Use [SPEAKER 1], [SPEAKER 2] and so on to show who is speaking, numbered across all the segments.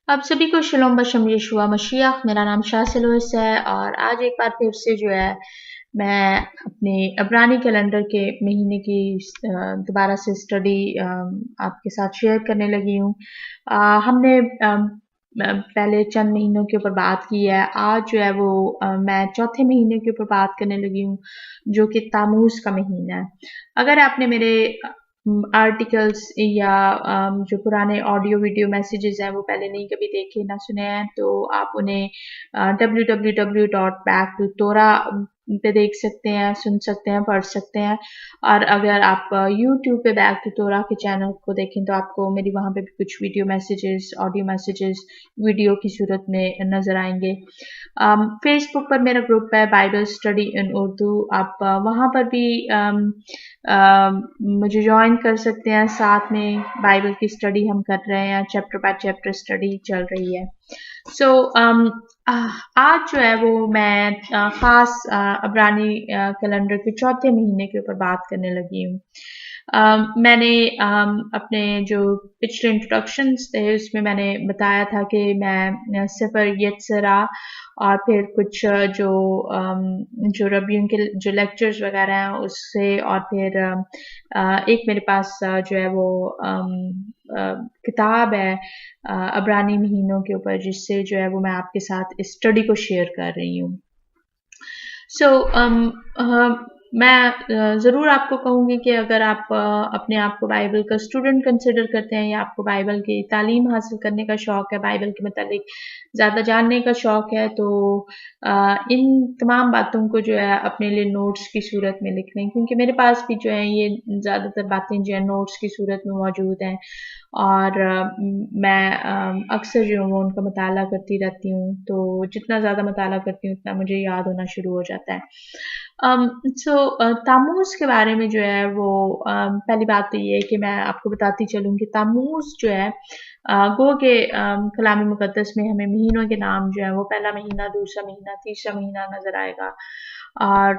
[SPEAKER 1] आप सभी को शलोम बशम यशुआ मशीह। मेरा नाम शाह लुइस है और आज एक बार फिर से जो है मैं अपने अबरानी कैलेंडर के महीने की दोबारा से स्टडी आपके साथ शेयर करने लगी हूँ। हमने पहले चंद महीनों के ऊपर बात की है। आज जो है वो मैं चौथे महीने के ऊपर बात करने लगी हूँ जो कि तामूज़ का महीना है। अगर आपने मेरे आर्टिकल्स या जो पुराने ऑडियो वीडियो मैसेजेस हैं वो पहले नहीं कभी देखे ना सुने हैं तो आप उन्हें www.back2torah पे देख सकते हैं, सुन सकते हैं, पढ़ सकते हैं। और अगर आप यूट्यूब पे बैक टू तोरा के चैनल को देखें तो आपको मेरी वहाँ पे भी कुछ video messages, audio messages video की सूरत में नज़र आएंगे। फेसबुक पर मेरा ग्रुप है बाइबल स्टडी इन उर्दू। आप वहाँ पर भी मुझे ज्वाइन कर सकते हैं। साथ में बाइबल की स्टडी हम कर रहे हैं, चैप्टर बाय चैप्टर स्टडी चल रही है। सो आज जो है वो मैं ख़ास अबरानी कैलेंडर के चौथे महीने के ऊपर बात करने लगी हूँ। मैंने अपने जो पिछले इंट्रोडक्शंस थे उसमें मैंने बताया था कि मैं सफ़र यत्सरा और फिर कुछ जो रबियों के जो लेक्चर्स वगैरह हैं उससे और फिर एक मेरे पास जो है वो किताब है अबरानी महीनों के ऊपर जिससे जो है वो मैं आपके साथ इस स्टडी को शेयर कर रही हूँ। मैं ज़रूर आपको कहूँगी कि अगर आप अपने आप को बाइबल का स्टूडेंट कंसिडर करते हैं या आपको बाइबल की तालीम हासिल करने का शौक़ है, बाइबल के मुतालिक ज़्यादा जानने का शौक़ है तो इन तमाम बातों को जो है अपने लिए नोट्स की सूरत में लिख लें, क्योंकि मेरे पास भी जो है ये ज़्यादातर बातें जो है नोट्स की सूरत में मौजूद हैं और मैं अक्सर जो हूँ उनका मुताला करती रहती हूँ। तो जितना ज़्यादा मुताला करती हूँ उतना मुझे याद होना शुरू हो जाता है। तामूज़ के बारे में जो है वो पहली बात तो ये है कि मैं आपको बताती चलूँ कि तामूज़ जो है गो के कलाम मुक़द्दस में हमें महीनों के नाम जो है वो पहला महीना, दूसरा महीना, तीसरा महीना नज़र आएगा और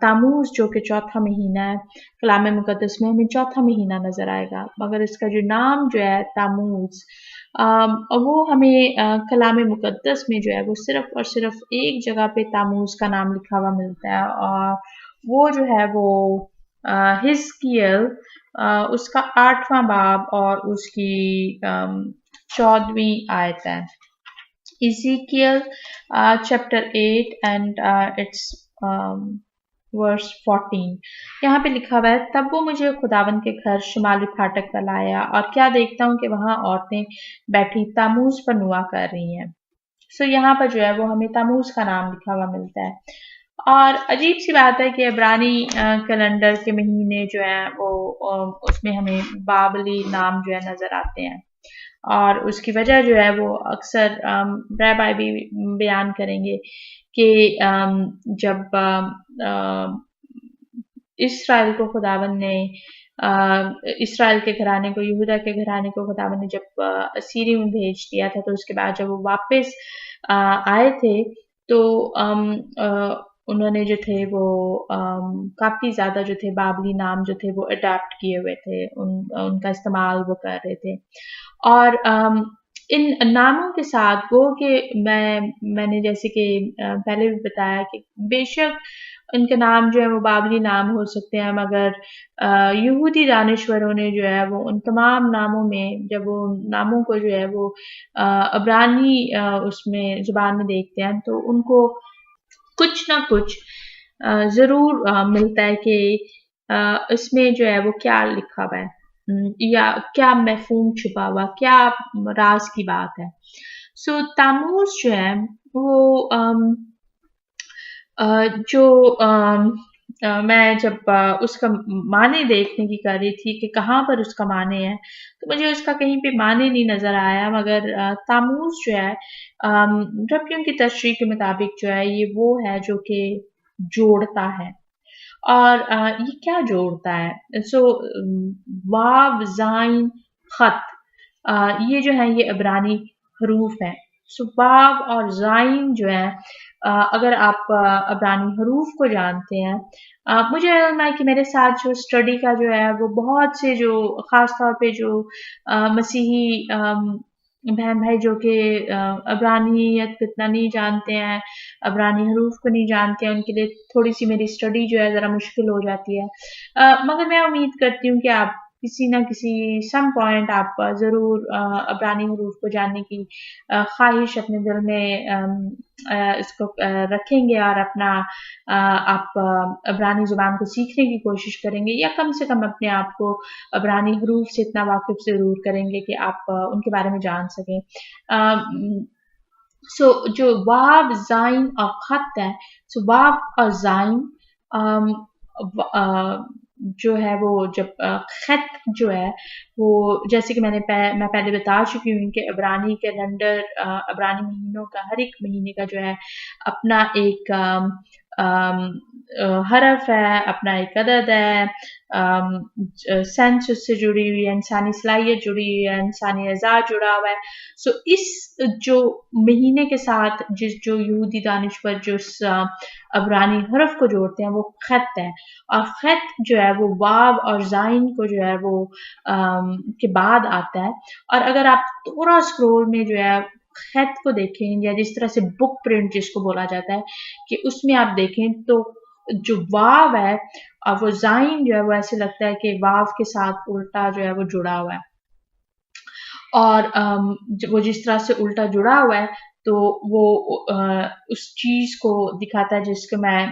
[SPEAKER 1] तामूज़ जो कि चौथा महीना है कलाम मुक़द्दस में हमें चौथा महीना नज़र आएगा, मगर इसका जो नाम जो है तामूज़ वो हमें कलाम मुक़द्दस में जो है वो सिर्फ़ और सिर्फ़ एक जगह पे तामूज़ का नाम लिखा हुआ मिलता है और वो जो है वो हिज़किय्येल उसका 8वां बाब और उसकी 14वीं आयत है। Ezekiel chapter 8 and it's verse 14 यहाँ पे लिखा हुआ है, तब वो मुझे खुदावन के घर शुमाली फाटक पर लाया और क्या देखता हूँ कि वहाँ औरतें बैठी तामूज़ पर नुआ कर रही हैं। सो यहाँ पर जो है वो हमें तामूज़ का नाम लिखा हुआ मिलता है और अजीब सी बात है कि अबरानी कैलेंडर के महीने जो हैं वो उसमें हमें बाबली नाम जो है नज़र आते हैं और उसकी वजह जो है वो अक्सर रैबाई भी बयान करेंगे कि जब इसराइल को खुदावन ने इसराइल के घराने को, यहूदा के घराने को खुदावन ने जब असीरिया में भेज दिया था तो उसके बाद जब वो वापस आए थे तो उन्होंने जो थे वो काफ़ी ज़्यादा जो थे बाबली नाम जो थे वो अडॉप्ट किए हुए थे, उनका इस्तेमाल वो कर रहे थे और इन नामों के साथ वो कि मैंने जैसे कि पहले भी बताया कि बेशक इनके नाम जो है वो बाबली नाम हो सकते हैं, मगर यहूदी दानिश्वरों ने जो है वो उन तमाम नामों में जब वो नामों को जो है वो अबरानी उसमें ज़ुबान में देखते हैं तो उनको कुछ ना कुछ ज़रूर मिलता है कि इसमें जो है वो क्या लिखा हुआ है या क्या मफ़हूम छुपा हुआ, क्या राज की बात है। सो तामूज़ जो है वो मैं जब उसका माने देखने की कर रही थी कि कहाँ पर उसका माने है तो मुझे उसका कहीं पे माने नहीं नज़र आया, मगर तामूज़ जो है रबियों की तशरीह के मुताबिक जो है ये वो है जो कि जोड़ता है और ये क्या जोड़ता है। सो वाव ज़ाइन ख़त ये जो है ये अबरानी हरूफ है। सो वाव और ज़ाइन जो है अगर आप अबरानी हरूफ को जानते हैं, मुझे मालूम है कि मेरे साथ जो स्टडी का जो है वो बहुत से जो ख़ास तौर पे जो मसीही बहन भाई जो कि अब्रानीयत को इतना नहीं जानते हैं, अब्रानी हरूफ को नहीं जानते हैं, उनके लिए थोड़ी सी मेरी स्टडी जो है ज़रा मुश्किल हो जाती है। मगर मैं उम्मीद करती हूँ कि आप किसी न किसी सम पॉइंट आप ज़रूर अब्रानी हरूफ को जानने की ख्वाहिश अपने दिल में इसको रखेंगे और अपना आप अब्रानी ज़ुबान को सीखने की कोशिश करेंगे, या कम से कम अपने आप को अब्रानी हरूफ से इतना वाकिफ ज़रूर करेंगे कि आप उनके बारे में जान सकें। सो जो वाव, ज़ाइन और ख़त है, सो वाव और ज़ाइन जो है वो जब ख़त जो है वो, जैसे कि मैं पहले बता चुकी हूँ कि अब्रानी कैलेंडर, अब्रानी महीनों का हर एक महीने का जो है अपना एक हरफ है, अपना एक अदद है, सेंस उससे जुड़ी हुई है, इंसानी सलाहियत जुड़ी हुई है, इंसानी एज़ा जुड़ा हुआ है। सो इस जो महीने के साथ जो यहूदी दानिशवर जो अब्रानी हरफ को जोड़ते हैं वो ख़त है, और ख़त जो है वो वाव और ज़ाइन को जो है वो के बाद आता है। और अगर आप थोड़ा स्क्रॉल में जो है ख़त को देखें, या जिस तरह से बुक प्रिंट जिसको बोला जाता है कि उसमें आप देखें, तो जो वाव है और वो ज़ाइन जो है वो ऐसे लगता है कि वाव के साथ उल्टा जो है वो जुड़ा हुआ है, और वो जिस तरह से उल्टा जुड़ा हुआ है तो वो उस चीज़ को दिखाता है जिसको मैं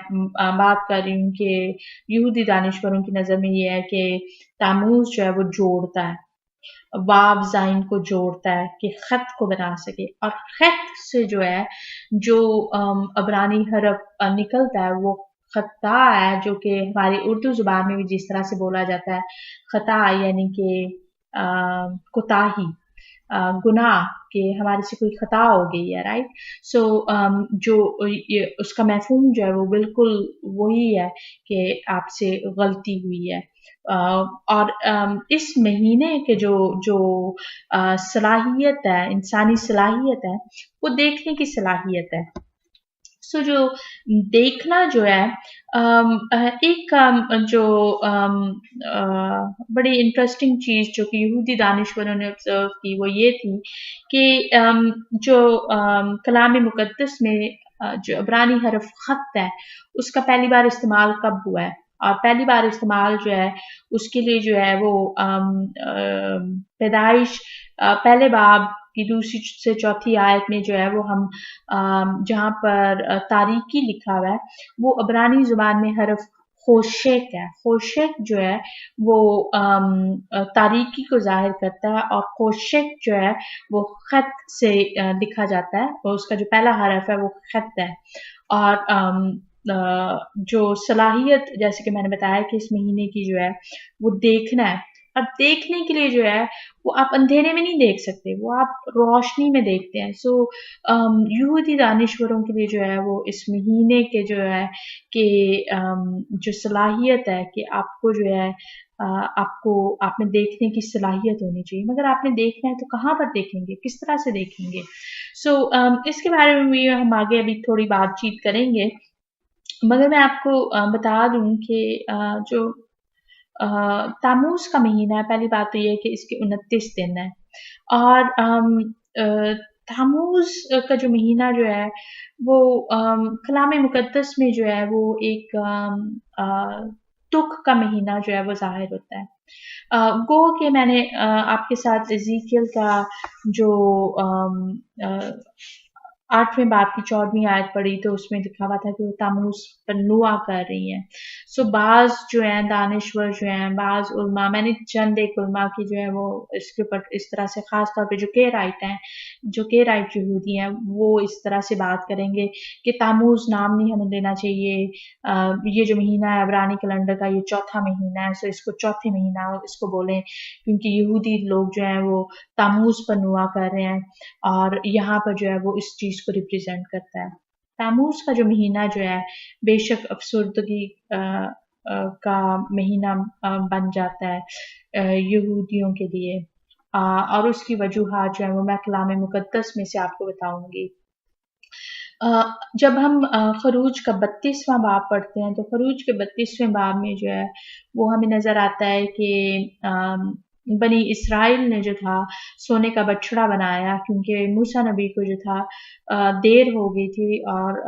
[SPEAKER 1] बात कर रही हूँ कि यहूदी दानिशवरों की नज़र में ये है कि तामूज़ जो है वो जोड़ता है, वाव ज़ाइन को जोड़ता है कि ख़त को बना सके। और ख़त से जो है जो अब्रानी हरफ निकलता है वो ख़ता है, जो कि हमारी उर्दू ज़ुबान में भी जिस तरह से बोला जाता है ख़ता, यानी कि कोताही, गुनाह, कि हमारे से कोई खता हो गई है, राइट। सो जो ये उसका मफ़हूम जो है वो बिल्कुल वही है कि आपसे गलती हुई है। और इस महीने के जो जो सलाहियत है, इंसानी सलाहियत है, वो देखने की सलाहियत है। सो जो देखना जो है एक जो बड़ी इंटरेस्टिंग चीज़ जो कि यहूदी दानिशवरों ने ऑब्ज़र्व की वो ये थी कि जो कलाम मुक़द्दस में जो इब्रानी हरफ ख़त है उसका पहली बार इस्तेमाल कब हुआ है, और पहली बार इस्तेमाल जो है उसके लिए जो है वो पैदाइश पहले बाब की दूसरी से चौथी आयत में जो है वो हम जहाँ पर तारीकी लिखा हुआ है वो अब्रानी ज़ुबान में हरफ खोशेक है। खोशेक जो है वो तारीकी को ज़ाहिर करता है, और खोशेक जो है वो ख़त से लिखा जाता है, और उसका जो पहला हरफ है वो ख़त है। और जो सलाहियत जैसे कि मैंने बताया कि इस महीने की जो है वो देखना है, अब देखने के लिए जो है वो आप अंधेरे में नहीं देख सकते, वो आप रोशनी में देखते हैं। सो यहूदी दानिशवरों के लिए जो है वो इस महीने के जो है कि जो सलाहियत है कि आपको जो है आपको आपने देखने की सलाहियत होनी चाहिए, मगर आपने देखना है तो कहाँ पर देखेंगे, किस तरह से देखेंगे। सो इसके बारे में भी हम आगे अभी थोड़ी बातचीत करेंगे, मगर मैं आपको बता दूं कि जो तामूज़ का महीना है, पहली बात तो ये है कि इसके 29 दिन हैं, और तामूज़ का जो महीना जो है वो कलाम मुक़द्दस में जो है वो एक तुक का महीना जो है वो ज़ाहिर होता है। गो कि मैंने आपके साथ एज़ेकियल का जो 8वें बाब की 14वीं आयत पढ़ी तो उसमें लिखा हुआ था कि वो तामूज़ पर नुआ कर रही हैं। सो बाज़ जो हैं दानिशवर जो हैं, बाज़ उलमा, मैंने चंद एक उलमा की जो है वो इसके ऊपर इस तरह से ख़ास तौर पे जो केराइट हैं, जो केराइट यहूदी हैं, वो इस तरह से बात करेंगे कि तामूज़ नाम नहीं हमें लेना चाहिए। ये जो महीना है इब्रानी कैलेंडर का ये चौथा महीना है, सो इसको चौथे महीना इसको बोलें, क्योंकि यहूदी लोग जो हैं वो तामूज़ पर नुआ कर रहे हैं, और यहाँ पर जो है वो इस चीज़ को रिप्रेजेंट करता है। तामूज़ का जो महीना जो है बेशक अफसरदगी का महीना बन जाता है यहूदियों के लिए, और उसकी वजूहात जो है वो मैं कलाम मुक़द्दस में से आपको बताऊंगी। जब हम खरूज का 32वां बाब पढ़ते हैं तो खरूज के 32वें बाब में जो है वो हमें नज़र आता है कि बनी इसराइल ने जो था सोने का बछड़ा बनाया, क्योंकि मूसा नबी को जो था देर हो गई थी, और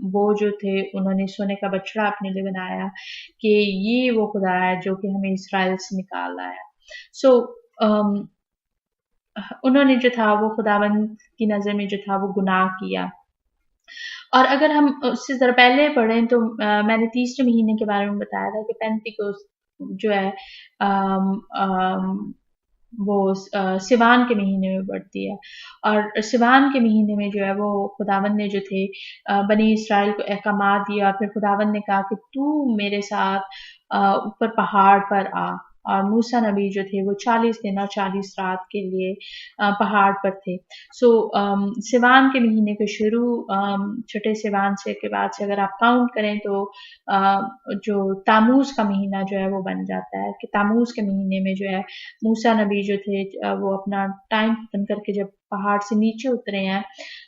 [SPEAKER 1] वो जो थे उन्होंने सोने का बछड़ा अपने लिए बनाया कि ये वो खुदा है जो कि हमें इसराइल से निकाल लाया। सो उन्होंने जो था वो खुदावंद की नज़र में जो था वो गुनाह किया। और अगर हम उससे ज़रा पहले पढ़ें तो मैंने तीसरे महीने के बारे में बताया था कि पेंटिकोस्ट जो है वो सिवान के महीने में बढ़ती है, और सिवान के महीने में जो है वो खुदावंद ने जो थे बनी इसराइल को अहकामात दिया, और फिर खुदावंद ने कहा कि तू मेरे साथ ऊपर पहाड़ पर आ। और मूसा नबी जो थे वो 40 दिन और 40 रात के लिए पहाड़ पर थे। सो सिवान के महीने के शुरू छठे सिवान से के बाद से अगर आप काउंट करें तो जो तामूज का महीना जो है वो बन जाता है, कि तामूज के महीने में जो है मूसा नबी जो थे वो अपना टाइम खत्म करके जब पहाड़ से नीचे उतरे हैं,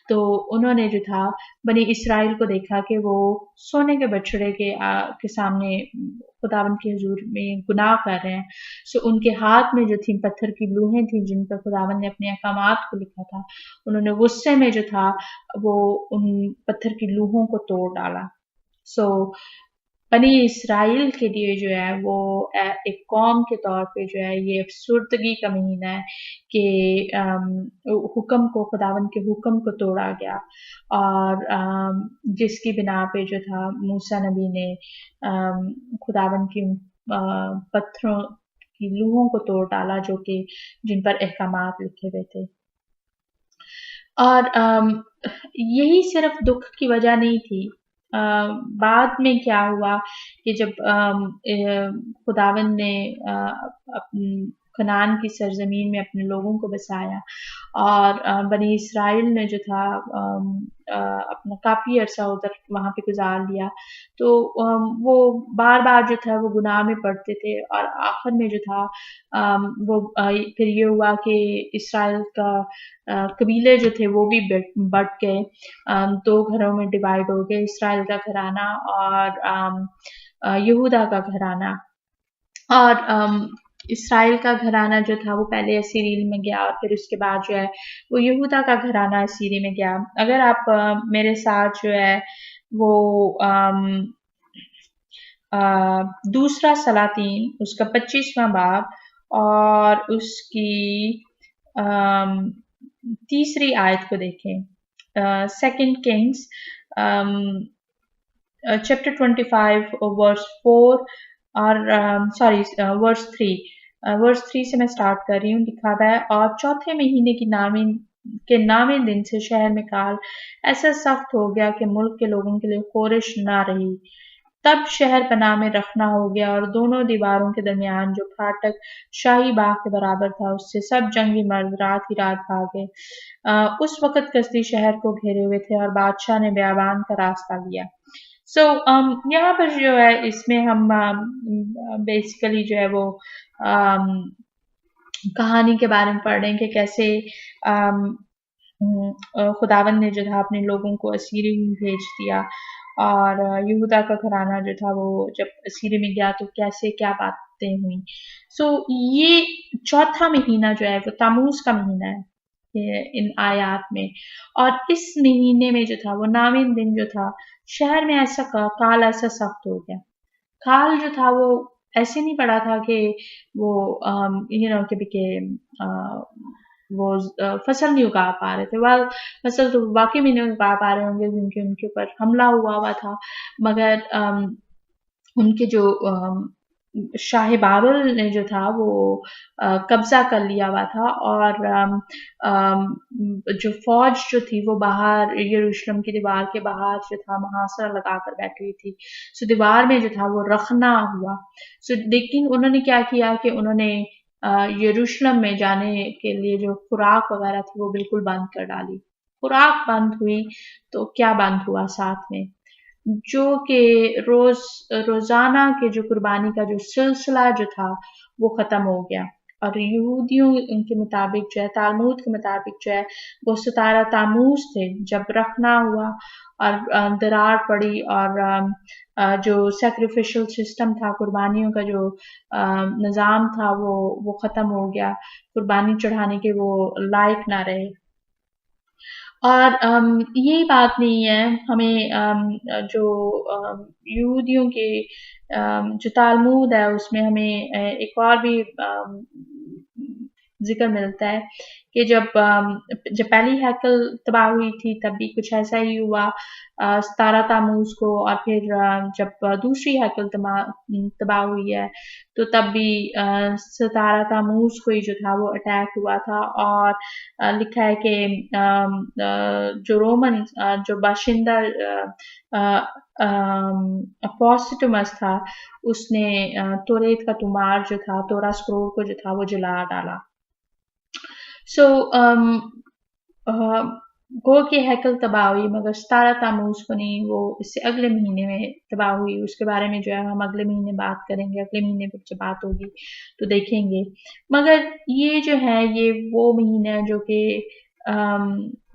[SPEAKER 1] तो उन्होंने जो था बनी इसराइल को देखा कि वो सोने के बछड़े के सामने खुदावंद के हुजूर में गुनाह कर रहे हैं। सो उनके हाथ में जो थी पत्थर की लूहें थी जिन पर खुदावंद ने अपने अहकामात को लिखा था, उन्होंने गुस्से में जो था वो उन पत्थर की लूहों को तोड़ डाला। सो बनी इसराइल के लिए जो है वो एक कौम के तौर पे जो है ये अफसुर्दगी का महीना है कि हुक्म को, खुदावंद के हुक्म को तोड़ा गया, और जिसकी बिना पे जो था मूसा नबी ने खुदावंद की पत्थरों की लूहों को तोड़ डाला जो कि जिन पर अहकामात लिखे हुए थे। और यही सिर्फ दुख की वजह नहीं थी। बाद में क्या हुआ कि जब खुदावंद ने कनान की सरजमीन में अपने लोगों को बसाया, और बनी इसराइल ने जो था अपना काफ़ी अरसा उधर वहाँ पे गुजार लिया, तो वो बार बार जो था वो गुनाह में पड़ते थे, और आखिर में जो था वो फिर ये हुआ कि इसराइल का कबीले जो थे वो भी बट गए, दो घरों में डिवाइड हो गए, इसराइल का घराना और यहूदा का घराना। और इसराइल का घराना जो था वो पहले असीरिया में गया, और फिर उसके बाद जो है वो यहूदा का घराना असीरिया में गया। अगर आप मेरे साथ जो है वो दूसरा सलातीन उसका 25वां बाब और उसकी तीसरी आयत को देखें। सेकंड किंग्स चैप्टर 25 वर्स 4 और वर्स 3 वर्स 3 से मैं स्टार्ट कर रही हूँ। लिखा हुआ है, और चौथे महीने की नामे दिन से शहर में काल ऐसा सख्त हो गया कि मुल्क के लोगों के लिए कोरिश ना रही। तब शहर पनाह में रखना हो गया, और दोनों दीवारों के दरमियान जो फाटक शाही बाग के बराबर था उससे सब जंगी मर्द रात ही रात भागे। उस वक़्त कसदी शहर को घेरे हुए थे, और बादशाह ने बियाबान का रास्ता लिया। सो यहाँ पर जो है इसमें हम बेसिकली जो है वो कहानी के बारे में पढ़ रहे हैं कि कैसे खुदावंद ने जो था अपने लोगों को असीरिया में भेज दिया, और यहूदा का घराना जो था वो जब असीरिया में गया तो कैसे क्या बातें हुई। सो ये चौथा महीना जो है वो तामूज का महीना है इन आयात में, और इस महीने में जो था वो नामिन दिन जो था शहर में ऐसा काल ऐसा सख्त हो गया। काल जो था वो ऐसे नहीं पड़ा था कि वो वो फसल नहीं उगा पा रहे थे। वह फसल तो वाकई में नहीं उगा पा रहे होंगे क्योंकि उनके ऊपर हमला हुआ था, मगर उनके जो शाह बाबर ने जो था वो कब्जा कर लिया हुआ था, और जो फौज जो थी वो बाहर यरूशलेम की दीवार के बाहर जो था मुहासरा लगाकर बैठी हुई थी। सो दीवार में जो था वो रखना हुआ। सो लेकिन उन्होंने क्या किया कि उन्होंने यरूशलेम में जाने के लिए जो खुराक वगैरह थी वो बिल्कुल बंद कर डाली। खुराक बंद हुई तो क्या बंद हुआ साथ में, जो कि रोजाना के जो कुर्बानी का जो सिलसिला जो था वो खत्म हो गया। اور یہودیوں کے مطابق جو ہے تالمود کے مطابق جو ہے وہ 17 تاموز تھے جب رکھنا ہوا اور درار پڑی اور جو سیکریفیشل سسٹم تھا قربانیوں کا جو نظام تھا وہ ختم ہو گیا، قربانی چڑھانے کے وہ لائق نہ رہے۔ اور یہی بات نہیں ہے، ہمیں جو یہودیوں کے جو تالمود ہے اس میں ہمیں ایک اور بھی ذکر ملتا ہے کہ جب پہلی ہیکل تباہ ہوئی تھی تب بھی کچھ ایسا ہی ہوا 17 تاموز کو، اور پھر جب دوسری ہیکل تباہ ہوئی ہے تو تب بھی 17 تاموز کو ہی جو تھا وہ اٹیک ہوا تھا، اور لکھا ہے کہ جو رومن جو باشندہ اپوسٹمس تھا اس نے توریت کا تمار جو تھا تورا سکرول کو جو تھا وہ جلا ڈالا۔ سو گو کہ ہیکل تباہ ہوئی مگر 17 تاموز کو نہیں، وہ اس سے اگلے مہینے میں تباہ ہوئی۔ اس کے بارے میں جو ہے ہم اگلے مہینے بات کریں گے، اگلے مہینے پر جب بات ہوگی تو دیکھیں گے۔ مگر یہ جو ہے یہ وہ مہینہ ہے جو کہ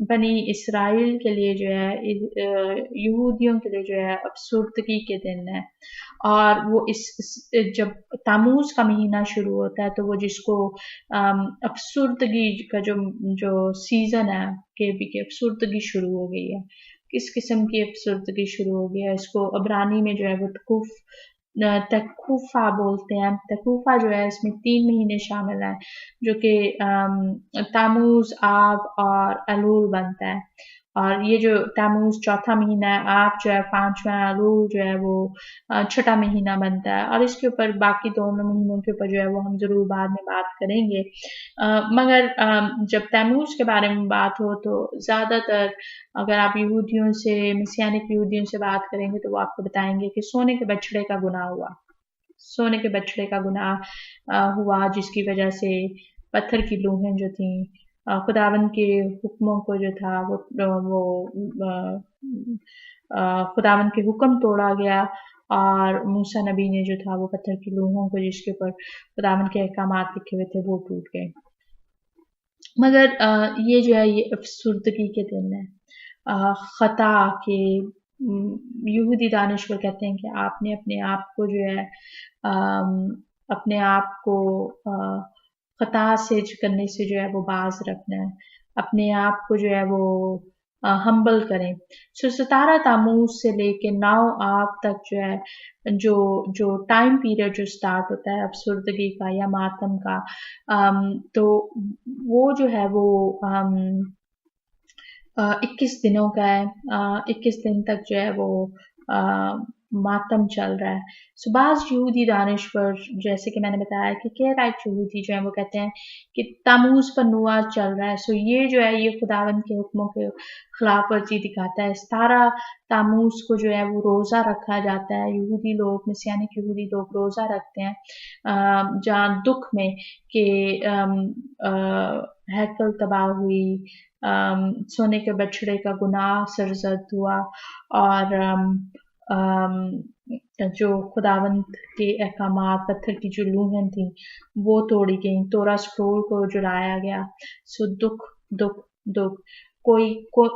[SPEAKER 1] بنی اسرائیل کے لیے جو ہے یہودیوں کے لیے جو ہے افسردگی کے دن ہے، اور وہ جب تاموز کا مہینہ شروع ہوتا ہے تو وہ جس کو افسردگی کا جو سیزن ہے کہ افسردگی شروع ہو گئی ہے، کس قسم کی افسردگی شروع ہو گئی ہے، اس کو عبرانی میں جو ہے وہ تکوفہ بولتے ہیں۔ تکوفہ جو ہے اس میں 3 مہینے شامل ہیں جو کہ تاموز، آب اور الول بنتا ہے، اور یہ جو تاموز چوتھا مہینہ ہے، آب جو ہے 5واں، الول جو ہے وہ چھٹا مہینہ بنتا ہے، اور اس کے اوپر باقی دونوں مہینوں کے اوپر جو ہے وہ ہم ضرور بعد میں بات کریں گے۔ مگر جب تاموز کے بارے میں بات ہو تو زیادہ تر اگر آپ یہودیوں سے مسیحانک یہودیوں سے بات کریں گے تو وہ آپ کو بتائیں گے کہ سونے کے بچڑے کا گناہ ہوا، سونے کے بچڑے کا گناہ ہوا، جس کی وجہ سے پتھر کی لوحیں جو تھیں خداوند کے حکموں کو جو تھا وہ خداوند کے حکم توڑا گیا، اور موسیٰ نبی نے جو تھا وہ پتھر کی لوحوں کو جس کے اوپر خداوند کے احکامات لکھے ہوئے تھے وہ ٹوٹ گئے۔ مگر یہ جو ہے یہ افسردگی کے دن ہے، خطا کے یہودی دانشور کہتے ہیں کہ آپ نے اپنے آپ کو جو ہے اپنے آپ کو خطا سے کرنے سے جو ہے وہ باز رکھنا ہے، اپنے آپ کو جو ہے وہ ہمبل کریں۔ 17 تاموز سے لے کے 9 آب تک جو ہے جو ٹائم پیریڈ جو سٹارٹ ہوتا ہے افسردگی کا یا ماتم کا، تو وہ جو ہے وہ 21 دنوں کا ہے، 21 دن تک جو ہے وہ ماتم چل رہا ہے۔ بعض یہودی دانشور جیسے کہ میں نے بتایا کہ کیرائٹ یہودی جو ہیں وہ کہتے ہیں کہ تاموز پر نوا چل رہا ہے، یہ جو ہے یہ خداوند کے حکموں کے خلاف ورزی دکھاتا ہے۔ 17 تاموز کو جو ہے وہ روزہ رکھا جاتا ہے، یہودی لوگ مسیحانک یہودی لوگ روزہ رکھتے ہیں جہاں دکھ میں کہ ہیکل تباہ ہوئی، سونے کے بچڑے کا گناہ سرزد ہوا، اور جو خداوند کے احکامات پتھر کی جو لوحیں تھیں وہ توڑی گئیں، تورا سکرول کو جلایا گیا۔ دکھ دکھ دکھ، کوئی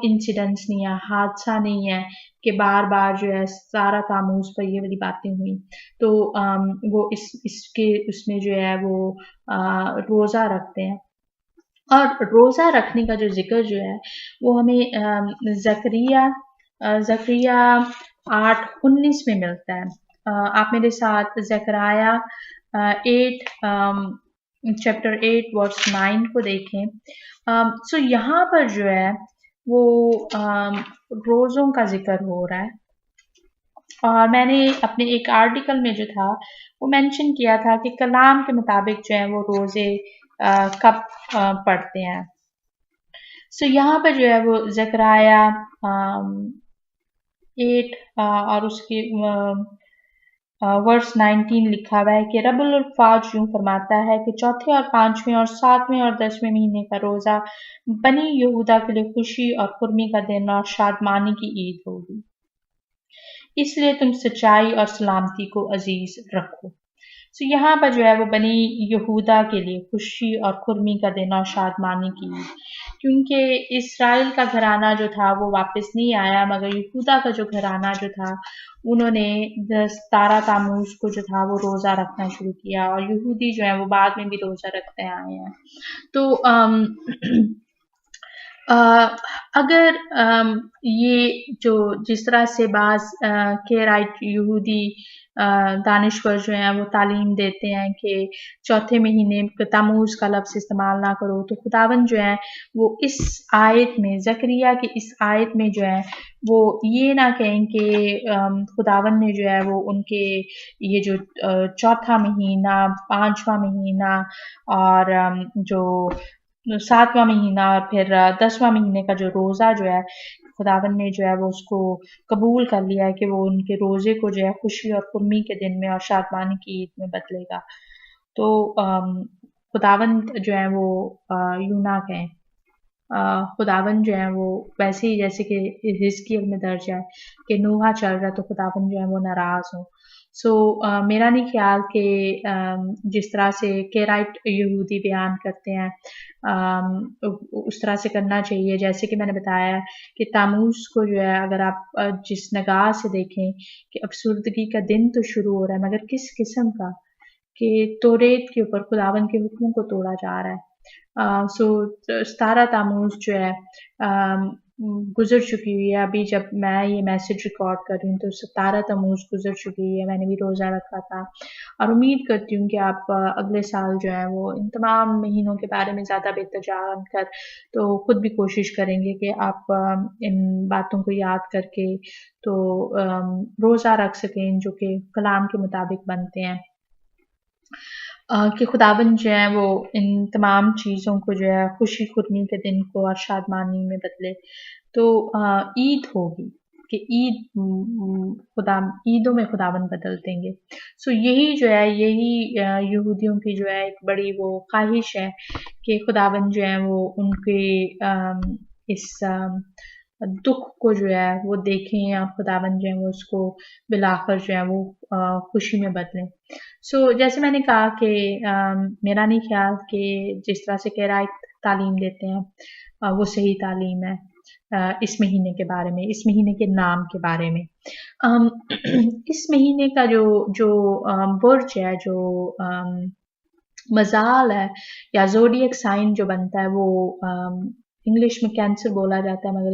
[SPEAKER 1] انسیڈنس نہیں ہے، حادثہ نہیں ہے کہ بار بار جو ہے 17 تاموز پر یہ والی باتیں ہوئیں، تو وہ اس میں جو ہے وہ روزہ رکھتے ہیں۔ اور روزہ رکھنے کا جو ذکر جو ہے وہ ہمیں زکریا 8:19 میں ملتا ہے۔ آپ میرے ساتھ زکریا چیپٹر 8 ورس 9 کو دیکھیں۔ یہاں پر جو ہے وہ روزوں کا ذکر ہو رہا ہے، اور میں نے اپنے ایک آرٹیکل میں جو تھا وہ مینشن کیا تھا کہ کلام کے مطابق جو ہے وہ روزے کب پڑھتے ہیں۔ یہاں پر جو ہے وہ زکریا 8 اور اس کی ورس 19 لکھا ہوا ہے کہ رب الفاظ یوں فرماتا ہے کہ چوتھے اور 5ویں اور 7ویں اور 10ویں مہینے کا روزہ بنی یہودا کے لیے خوشی اور خرمی کا دن اور شادمانی کی عید ہوگی، اس لیے تم سچائی اور سلامتی کو عزیز رکھو۔ سو یہاں پر جو ہے وہ بنی یہودا کے لیے خوشی اور خرمی کا دن اور شادمانی کی عید، کیونکہ اسرائیل کا گھرانہ جو تھا وہ واپس نہیں آیا، مگر یہودا کا جو گھرانہ جو تھا انہوں نے 17 تاموز کو جو تھا وہ روزہ رکھنا شروع کیا، اور یہودی جو ہیں وہ بعد میں بھی روزہ رکھتے آئے ہیں۔ تو اگر یہ جو جس طرح سے بعض کیرائٹ یہودی دانشور جو ہیں وہ تعلیم دیتے ہیں کہ چوتھے مہینے تموز کا لفظ استعمال نہ کرو، تو خداوند جو ہے وہ اس آیت میں زکریا کی اس آیت میں جو ہے وہ یہ نہ کہیں کہ خداوند نے جو ہے وہ ان کے یہ جو چوتھا مہینہ، پانچواں مہینہ اور جو 7واں مہینہ اور پھر 10واں مہینے کا جو روزہ جو ہے خداوند نے جو ہے وہ اس کو قبول کر لیا ہے کہ وہ ان کے روزے کو جو ہے خوشی اور خرمی کے دن میں اور شادمانی کی عید میں بدلے گا۔ تو خداوند جو ہے وہ یوں نہ کہیں، خداوند جو ہے وہ ویسے ہی جیسے کہ حزقیل میں درج ہے کہ نوحہ چل رہا ہے تو خداوند جو ہے وہ ناراض ہوں۔ سو میرا نہیں خیال کہ جس طرح سے کیرائٹ یہودی بیان کرتے ہیں اس طرح سے کرنا چاہیے، جیسے کہ میں نے بتایا ہے کہ تاموز کو جو ہے اگر آپ جس نگاہ سے دیکھیں کہ افسردگی کا دن تو شروع ہو رہا ہے، مگر کس قسم کا کہ توریت کے اوپر خداوند کے حکموں کو توڑا جا رہا ہے۔ سو 17 تاموز جو ہے گزر چکی ہوئی ہے، ابھی جب میں یہ میسج ریکارڈ کر رہی ہوں تو 17 تموز گزر چکی ہوئی ہے، میں نے بھی روزہ رکھا تھا، اور امید کرتی ہوں کہ آپ اگلے سال جو ہے وہ ان تمام مہینوں کے بارے میں زیادہ بہتر جان کر تو خود بھی کوشش کریں گے کہ آپ ان باتوں کو یاد کر کے تو روزہ رکھ سکیں جو کہ کلام کے مطابق بنتے ہیں، کہ خداوند جو ہے وہ ان تمام چیزوں کو جو ہے خوشی خرمی کے دن کو اور شادمانی میں بدلے۔ تو عید ہوگی کہ عیدوں میں خداوند بدل دیں گے۔ سو یہی جو ہے یہی یہودیوں کی جو ہے ایک بڑی وہ خواہش ہے کہ خداوند جو ہے وہ ان کے اس دکھ کو جو ہے وہ دیکھیں اور خداوند جو ہے وہ اس کو بالآخر جو ہے وہ خوشی میں بدلیں۔ سو جیسے میں نے کہا کہ میرا نہیں خیال کہ جس طرح سے کیرائٹ تعلیم دیتے ہیں وہ صحیح تعلیم ہے اس مہینے کے بارے میں، اس مہینے کے نام کے بارے میں۔ اس مہینے کا جو برج ہے، جو مزال ہے یا زوڈیک سائن جو بنتا ہے وہ انگلش میں کینسر بولا جاتا ہے، مگر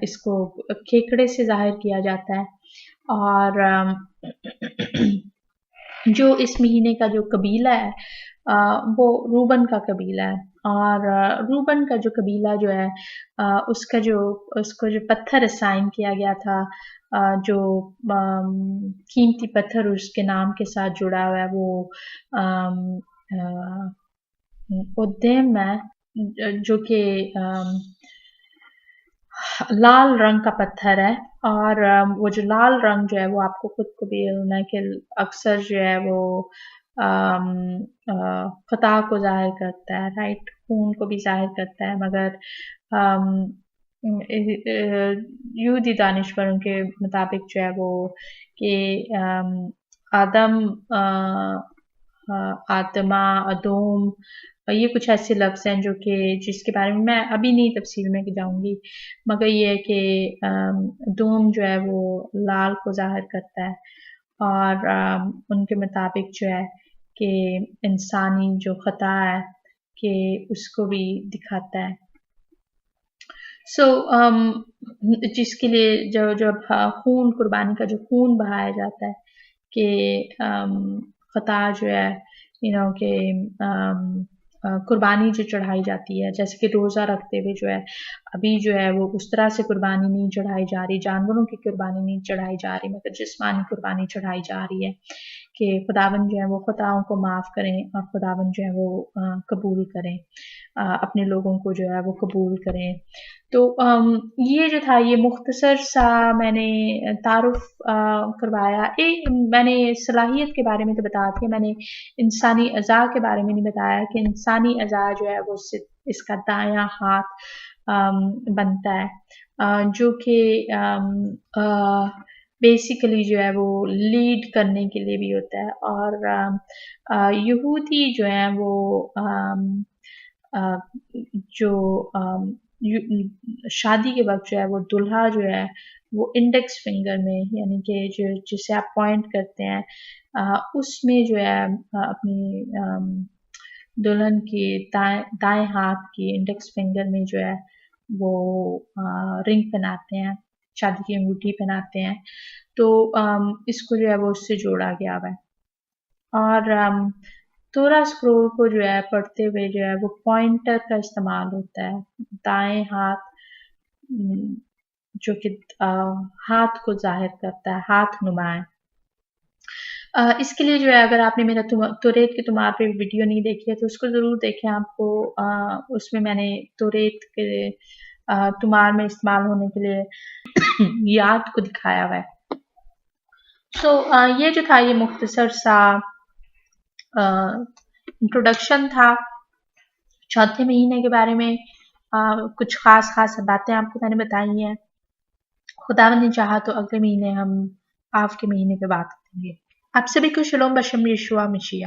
[SPEAKER 1] اس کو کھیکڑے سے ظاہر کیا جاتا ہے، اور جو اس مہینے کا جو قبیلہ ہے وہ روبن کا قبیلہ ہے، اور روبن کا جو قبیلہ جو ہے اس کو جو پتھر اسائن کیا گیا تھا، جو قیمتی پتھر اس کے نام کے ساتھ جڑا ہوا ہے وہ ادیم ہے، جو کہ لال رنگ کا پتھر ہے، اور وہ جو لال رنگ جو ہے وہ آپ کو خود کو بھی علم ہے کہ اکثر جو ہے وہ خطا کو ظاہر کرتا ہے، رائٹ، خون کو بھی ظاہر کرتا ہے، مگر یہودی دانشوروں کے مطابق جو ہے وہ کہ آدم، آتما، ادوم، یہ کچھ ایسے لفظ ہیں جو کہ جس کے بارے میں ابھی نہیں تفصیل میں جاؤں گی، مگر یہ ہے کہ دوم جو ہے وہ لال کو ظاہر کرتا ہے، اور ان کے مطابق جو ہے کہ انسانی جو خطا ہے کہ اس کو بھی دکھاتا ہے۔ سو جس کے لیے جب خون قربانی کا جو خون بہایا جاتا ہے کہ خطا جو ہے کہ قربانی جو چڑھائی جاتی ہے، جیسے کہ روزہ رکھتے ہوئے جو ہے ابھی جو ہے وہ اس طرح سے قربانی نہیں چڑھائی جا رہی، جانوروں کی قربانی نہیں چڑھائی جا رہی، مگر جسمانی قربانی چڑھائی جا رہی ہے کہ خداوند جو ہے وہ خطاؤں کو معاف کریں اور خداوند جو ہے وہ قبول کریں، اپنے لوگوں کو جو ہے وہ قبول کریں۔ تو یہ جو تھا یہ مختصر سا میں نے تعارف کروایا، میں نے صلاحیت کے بارے میں تو بتا دیا، میں نے انسانی اعضاء کے بارے میں نہیں بتایا کہ انسانی اعضاء جو ہے وہ اس کا دایاں ہاتھ بنتا ہے، جو کہ بیسیکلی جو ہے وہ لیڈ کرنے کے لیے بھی ہوتا ہے. اور یہودی جو ہیں وہ جو شادی کے وقت جو ہے وہ دلہا جو ہے وہ انڈیکس فنگر میں یعنی کہ جسے آپ پوائنٹ کرتے ہیں اس میں جو ہے اپنی دلہن کی دائیں ہاتھ کی انڈیکس فنگر میں جو ہے وہ رنگ پہناتے ہیں، شادی کی انگوٹھی پہناتے ہیں. تو اس کو جو ہے وہ اس سے جوڑا گیا ہوا ہے. اور تورا اسکرول کو جو ہے پڑھتے ہوئے جو ہے وہ پوائنٹر کا استعمال ہوتا ہے. دائیں ہاتھ جو کہ ہاتھ کو ظاہر کرتا ہے، ہاتھ نما ہے. اس کے لیے جو ہے اگر آپ نے میرا توریت کے تمار پہ ویڈیو نہیں دیکھی ہے تو اس کو ضرور دیکھیں. آپ کو اس میں نے توریت کے تمار میں استعمال ہونے کے لیے یاد کو دکھایا ہوا ہے. سو یہ جو تھا یہ مختصر سا انٹروڈکشن تھا چوتھے مہینے کے بارے میں. کچھ خاص باتیں آپ کو میں نے بتائی ہیں. خداوند نے چاہا تو اگلے مہینے ہم آف کے مہینے پہ بات کریں گے. آپ سبھی کو شلوم بشم یشوع مسیح.